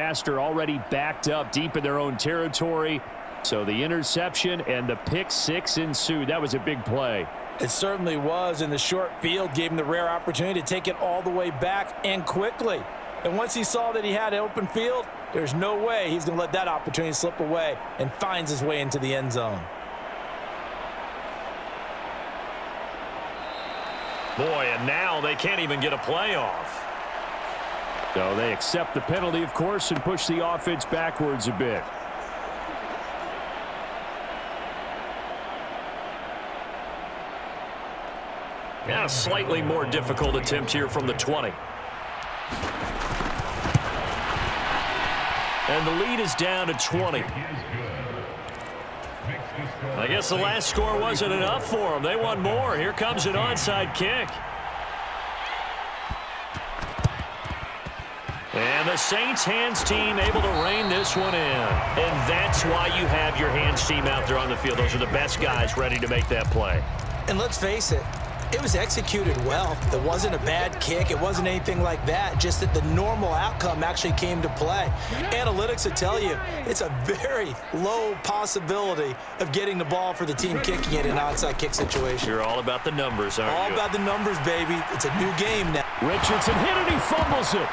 disaster, already backed up deep in their own territory. So the interception and the pick six ensued. That was a big play. It certainly was, and the short field gave him the rare opportunity to take it all the way back and quickly. And once he saw that he had an open field, there's no way he's going to let that opportunity slip away, and finds his way into the end zone. Boy, and now they can't even get a play off. So they accept the penalty, of course, and push the offense backwards a bit. Yeah, a slightly more difficult attempt here from the 20. And the lead is down to 20. I guess the last score wasn't enough for them. They want more. Here comes an onside kick. And the Saints hands team able to rein this one in. And that's why you have your hands team out there on the field. Those are the best guys ready to make that play. And let's face it, it was executed well. It wasn't a bad kick. It wasn't anything like that. Just that the normal outcome actually came to play. Analytics will tell you it's a very low possibility of getting the ball for the team kicking it in an onside kick situation. You're all about the numbers, aren't you? All about the numbers, baby. It's a new game now. Richardson hit it. He fumbles it.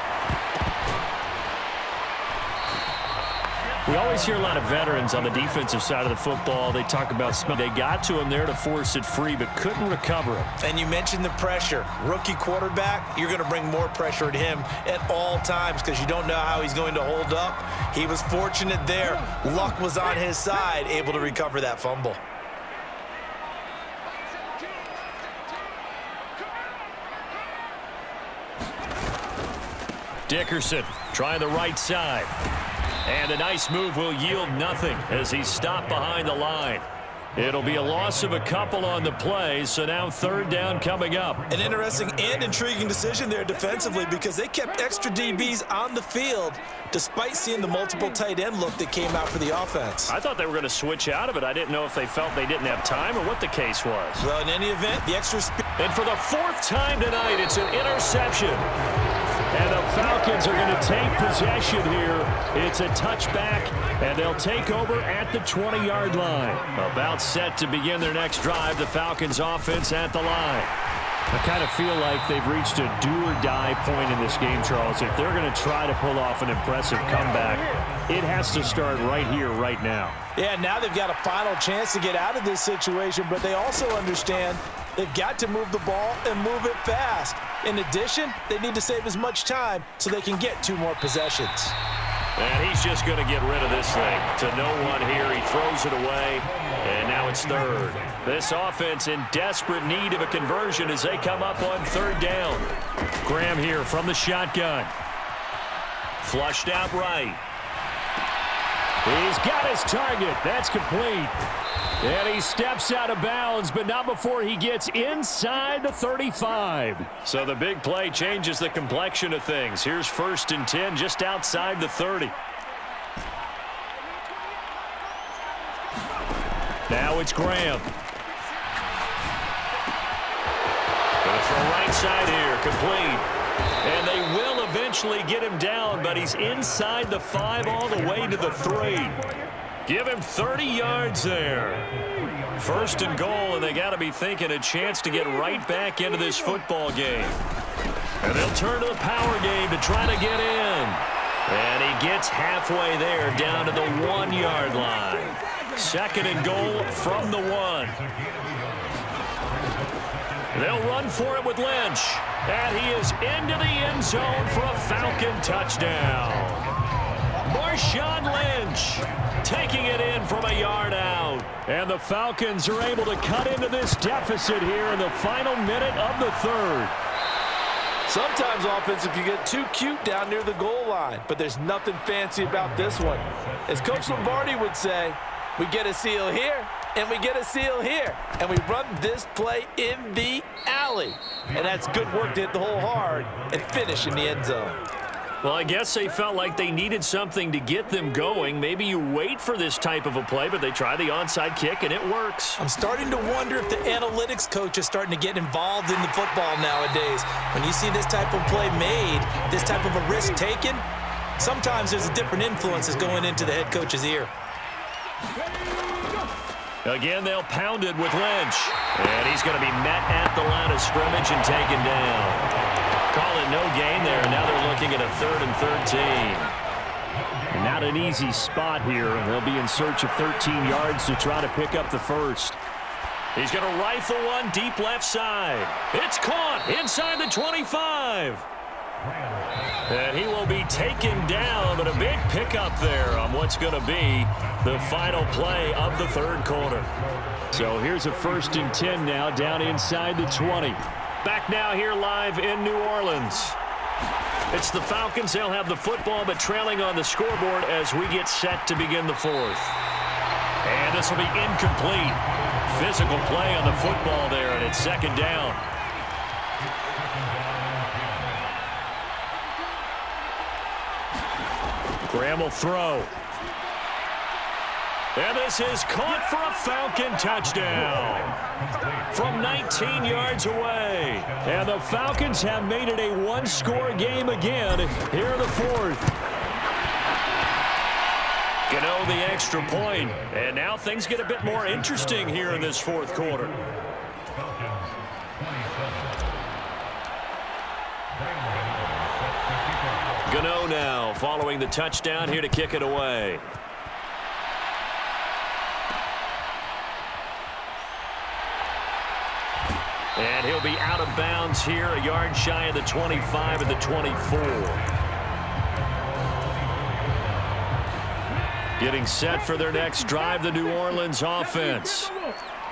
We always hear a lot of veterans on the defensive side of the football. They talk about they got to him there to force it free, but couldn't recover it. And you mentioned the pressure. Rookie quarterback, you're going to bring more pressure at him at all times because you don't know how he's going to hold up. He was fortunate there. Luck was on his side, able to recover that fumble. Dickerson trying the right side. And a nice move will yield nothing as he's stopped behind the line. It'll be a loss of a couple on the play, so now third down coming up. An interesting and intriguing decision there defensively because they kept extra DBs on the field despite seeing the multiple tight end look that came out for the offense. I thought they were going to switch out of it. I didn't know if they felt they didn't have time or what the case was. Well, in any event, the extra speed. And for the fourth time tonight, it's an interception. And the Falcons are going to take possession here. It's a touchback, and they'll take over at the 20-yard line. About set to begin their next drive, the Falcons offense at the line. I kind of feel like they've reached a do-or-die point in this game, Charles. If they're going to try to pull off an impressive comeback, it has to start right here, right now. Yeah, now they've got a final chance to get out of this situation, but they also understand they've got to move the ball and move it fast. In addition, they need to save as much time so they can get 2 more possessions. And he's just going to get rid of this thing to no one here. He throws it away, and now it's third. This offense in desperate need of a conversion as they come up on third down. Graham here from the shotgun. Flushed out right. He's got his target. That's complete. And he steps out of bounds, but not before he gets inside the 35. So the big play changes the complexion of things. Here's 1st and 10 just outside the 30. Now it's Graham. Going to throw right side here, complete. And they will eventually get him down, but he's inside the 5 all the way to the 3. Give him 30 yards there. 1st and goal, and they got to be thinking a chance to get right back into this football game. And they'll turn to the power game to try to get in. And he gets halfway there, down to the 1-yard line. 2nd and goal from the 1. They'll run for it with Lynch. And he is into the end zone for a Falcon touchdown. Marshawn Lynch taking it in from a yard out. And the Falcons are able to cut into this deficit here in the final minute of the 3rd. Sometimes offensive can get too cute down near the goal line, but there's nothing fancy about this one. As Coach Lombardi would say, we get a seal here, and we get a seal here, and we run this play in the alley. And that's good work to hit the hole hard and finish in the end zone. Well, I guess they felt like they needed something to get them going. Maybe you wait for this type of a play, but they try the onside kick, and it works. I'm starting to wonder if the analytics coach is starting to get involved in the football nowadays. When you see this type of play made, this type of a risk taken, sometimes there's a different influences going into the head coach's ear. Again, they'll pound it with Lynch. And he's going to be met at the line of scrimmage and taken down. Call it no gain there, and now they're looking at a 3rd and 13. Not an easy spot here, and they'll be in search of 13 yards to try to pick up the first. He's going to rifle one deep left side. It's caught inside the 25. And he will be taken down, but a big pickup there on what's going to be the final play of the 3rd quarter. So here's a 1st and 10 now down inside the 20. Back now here live in New Orleans. It's the Falcons. They'll have the football, but trailing on the scoreboard as we get set to begin the 4th. And this will be incomplete. Physical play on the football there, and it's 2nd down. Graham will throw. And this is caught for a Falcon touchdown from 19 yards away. And the Falcons have made it a one-score game again here in the 4th. Gano the extra point. And now things get a bit more interesting here in this 4th quarter. Gano now following the touchdown here to kick it away. And he'll be out of bounds here, a yard shy of the 25 and the 24. Getting set for their next drive, the New Orleans offense.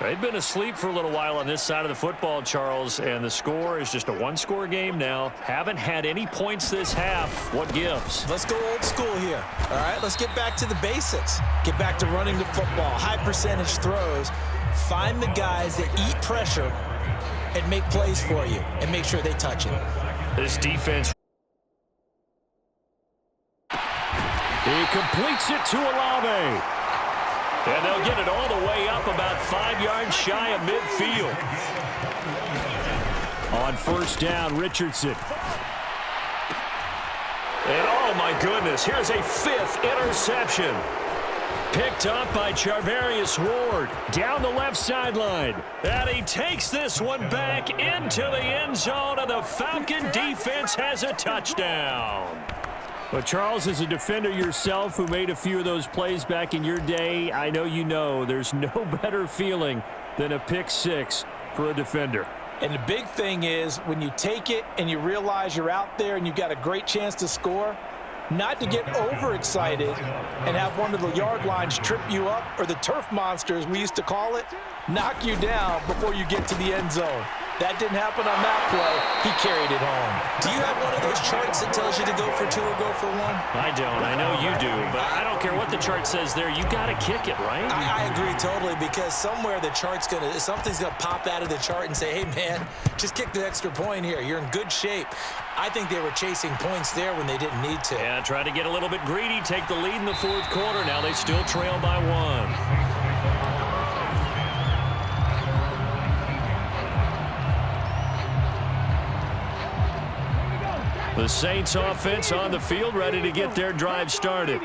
They've been asleep for a little while on this side of the football, Charles, and the score is just a one-score game now. Haven't had any points this half. What gives? Let's go old school here. All right, let's get back to the basics. Get back to running the football, high percentage throws. Find the guys that eat pressure and make plays for you and make sure they touch it. This defense. He completes it to Olave. And they'll get it all the way up about 5 yards shy of midfield. On 1st down, Richardson. And oh my goodness, here's a 5th interception. Picked up by Charvarius Ward down the left sideline. And he takes this one back into the end zone, and the Falcon defense has a touchdown. But Charles, as a defender yourself who made a few of those plays back in your day, I know you know there's no better feeling than a pick 6 for a defender. And the big thing is when you take it and you realize you're out there and you've got a great chance to score, not to get overexcited and have one of the yard lines trip you up, or the turf monsters, we used to call it, knock you down before you get to the end zone. That didn't happen on that play. He carried it home. Do you have one of those charts that tells you to go for 2 or go for 1? I don't. I know you do, but I don't care what the chart says there. You got to kick it, right? I agree totally, because somewhere the chart's something's gonna pop out of the chart and say, hey man, just kick the extra point here. You're in good shape. I think they were chasing points there when they didn't need to. Yeah, try to get a little bit greedy, take the lead in the 4th quarter. Now they still trail by 1. The Saints offense on the field, ready to get their drive started.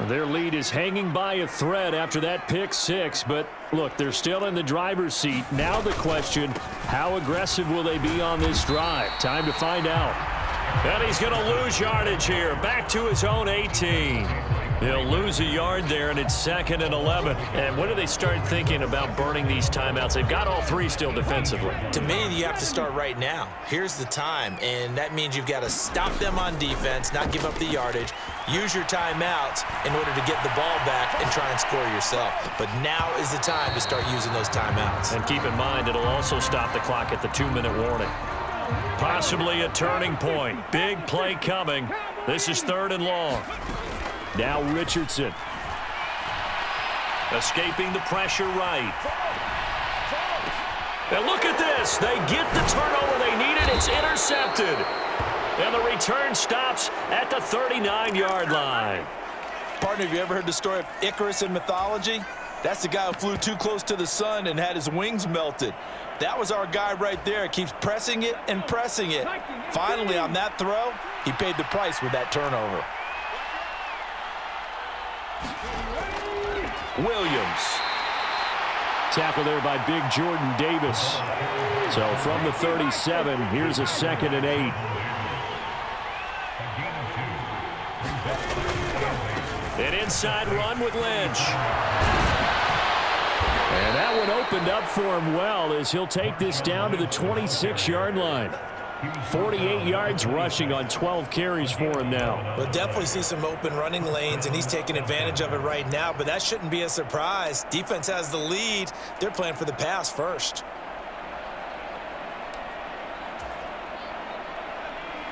Their lead is hanging by a thread after that pick 6, but look, they're still in the driver's seat. Now the question, how aggressive will they be on this drive? Time to find out. And he's going to lose yardage here, back to his own 18. He'll lose a yard there, and it's 2nd and 11. And when do they start thinking about burning these timeouts? They've got all 3 still defensively. To me, you have to start right now. Here's the time, and that means you've got to stop them on defense, not give up the yardage, use your timeouts in order to get the ball back and try and score yourself. But now is the time to start using those timeouts. And keep in mind, it'll also stop the clock at the 2-minute warning. Possibly a turning point. Big play coming. This is 3rd and long. Now Richardson. Escaping the pressure right. And look at this. They get the turnover they needed. It's intercepted. And the return stops at the 39-yard line. Partner, have you ever heard the story of Icarus in mythology? That's the guy who flew too close to the sun and had his wings melted. That was our guy right there. Keeps pressing it and pressing it. Finally, on that throw, he paid the price with that turnover. Williams. Tackle there by big Jordan Davis. So from the 37, here's a 2nd and 8. An inside run with Lynch. And that one opened up for him well as he'll take this down to the 26-yard line. 48 yards rushing on 12 carries for him now. We'll definitely see some open running lanes, and he's taking advantage of it right now, but that shouldn't be a surprise. Defense has the lead. They're playing for the pass first.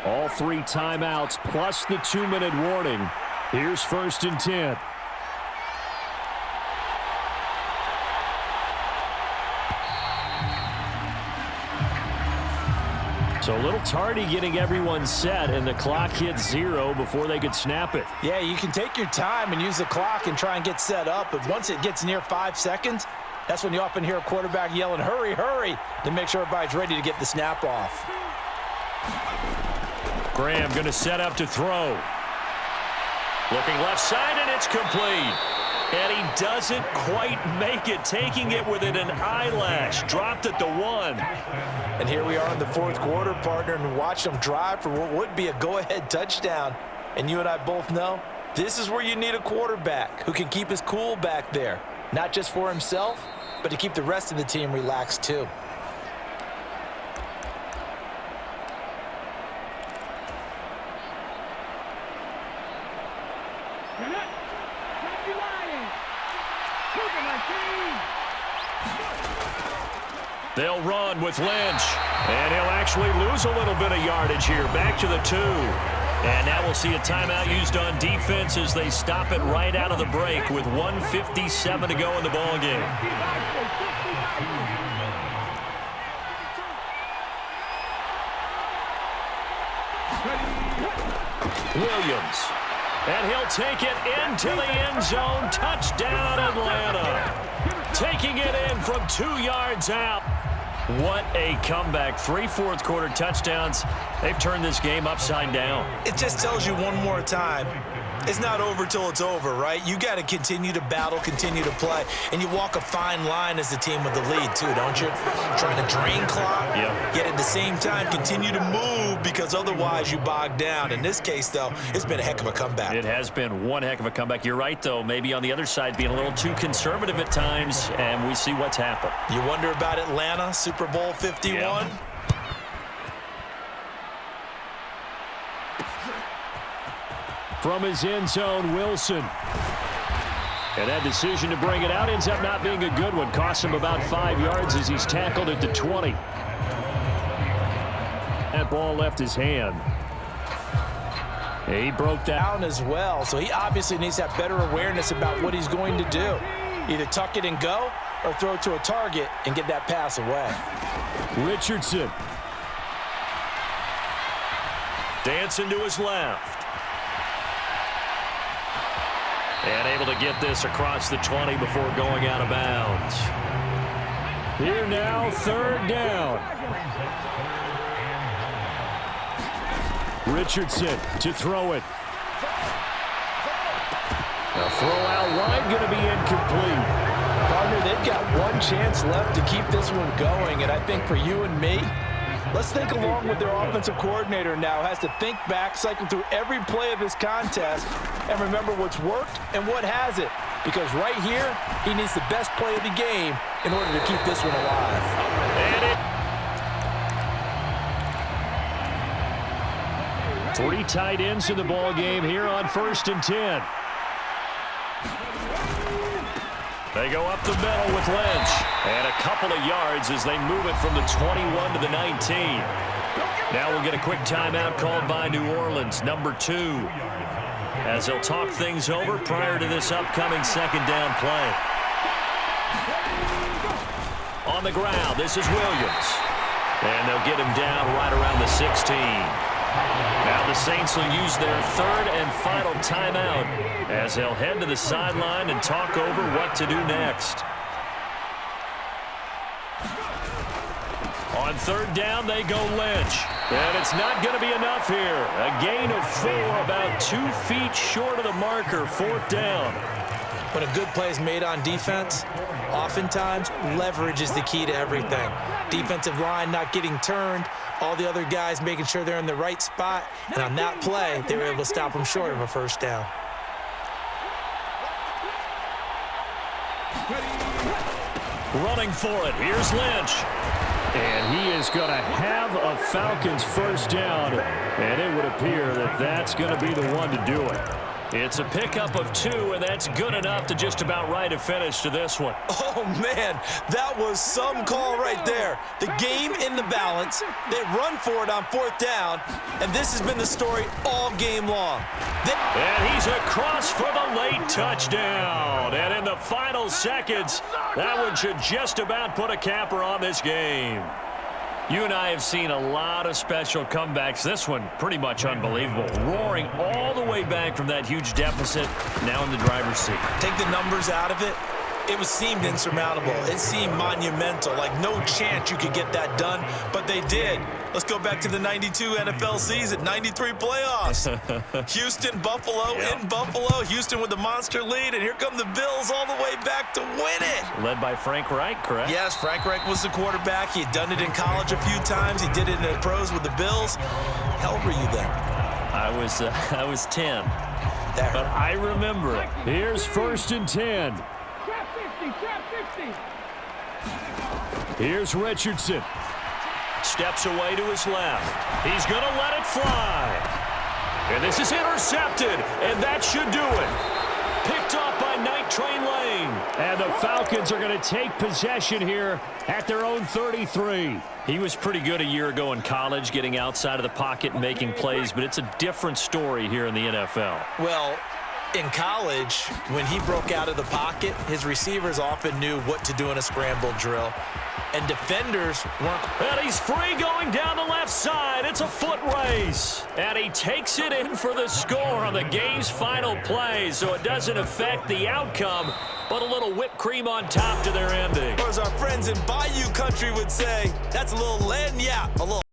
All 3 timeouts plus the 2-minute warning. Here's 1st and 10. So a little tardy getting everyone set, and the clock hits 0 before they could snap it. Yeah, you can take your time and use the clock and try and get set up, but once it gets near 5 seconds, that's when you often hear a quarterback yelling, hurry, hurry, to make sure everybody's ready to get the snap off. Graham going to set up to throw. Looking left side, and it's complete. And he doesn't quite make it, taking it within an eyelash. Dropped at the 1. And here we are in the 4th quarter, partner, and watch them drive for what would be a go-ahead touchdown. And you and I both know this is where you need a quarterback who can keep his cool back there, not just for himself, but to keep the rest of the team relaxed too. They'll run with Lynch. And he'll actually lose a little bit of yardage here. Back to the 2. And now we'll see a timeout used on defense as they stop it right out of the break with 1:57 to go in the ballgame. Williams. And he'll take it into the end zone. Touchdown, Atlanta. Taking it in from 2 yards out. What a comeback. 3 fourth-quarter touchdowns. They've turned this game upside down. It just tells you one more time, it's not over till it's over, right? You got to continue to battle, continue to play, and you walk a fine line as the team with the lead, too, don't you? Trying to drain clock, yet at the same time continue to move because otherwise you bog down. In this case, though, it's been a heck of a comeback. It has been one heck of a comeback. You're right, though. Maybe on the other side being a little too conservative at times, and we see what's happened. You wonder about Atlanta, Super Bowl 51? Yeah. From his end zone, Wilson. And that decision to bring it out ends up not being a good one. Costs him about 5 yards as he's tackled at the 20. That ball left his hand. He broke down As well, so he obviously needs to have better awareness about what he's going to do. Either tuck it and go or throw it to a target and get that pass away. Richardson. Dancing to his left. And able to get this across the 20 before going out of bounds. Here now, 3rd down. Richardson to throw it. A throw out wide, going to be incomplete. Partner, they've got one chance left to keep this one going, and I think for you and me, let's think along with their offensive coordinator now. Has to think back, cycle through every play of this contest, and remember what's worked and what hasn't. Because right here, he needs the best play of the game in order to keep this one alive. And 3 tight ends in the ball game here on 1st and 10. They go up the middle with Lynch. And a couple of yards as they move it from the 21 to the 19. Now we'll get a quick timeout called by New Orleans, number 2. As they'll talk things over prior to this upcoming 2nd down play. On the ground, this is Williams. And they'll get him down right around the 16. Now the Saints will use their 3rd and final timeout as they'll head to the sideline and talk over what to do next. On 3rd down, they go Lynch. And it's not going to be enough here. A gain of 4, about 2 feet short of the marker, 4th down. When a good play is made on defense, oftentimes leverage is the key to everything. Defensive line not getting turned, all the other guys making sure they're in the right spot, and on that play, they were able to stop them short of a 1st down. Running for it, here's Lynch. And he is going to have a Falcons 1st down, and it would appear that that's going to be the one to do it. It's a pickup of 2, and that's good enough to just about write a finish to this one. Oh, man, that was some call right there. The game in the balance. They run for it on 4th down, and this has been the story all game long. And he's across for the late touchdown. And in the final seconds, that one should just about put a capper on this game. You and I have seen a lot of special comebacks. This one, pretty much unbelievable. Roaring all the way back from that huge deficit, now in the driver's seat. Take the numbers out of it. It seemed insurmountable. It seemed monumental, like no chance you could get that done, but they did. Let's go back to the 92 NFL season, 93 playoffs. Houston, Buffalo, in Buffalo. Houston with the monster lead, and here come the Bills all the way back to win it. Led by Frank Reich, correct? Yes, Frank Reich was the quarterback. He had done it in college a few times. He did it in the pros with the Bills. How old were you then? I was 10. But I remember it. Here's 1st and 10. Here's Richardson. Steps away to his left. He's going to let it fly. And this is intercepted, and that should do it. Picked off by Night Train Lane. And the Falcons are going to take possession here at their own 33. He was pretty good a year ago in college, getting outside of the pocket and making plays, but it's a different story here in the NFL. Well, in college, when he broke out of the pocket, his receivers often knew what to do in a scramble drill. And defenders weren't. And he's free going down the left side. It's a foot race. And he takes it in for the score on the game's final play. So it doesn't affect the outcome, but a little whipped cream on top to their ending. Or as our friends in Bayou Country would say, that's a little lagniappe, a little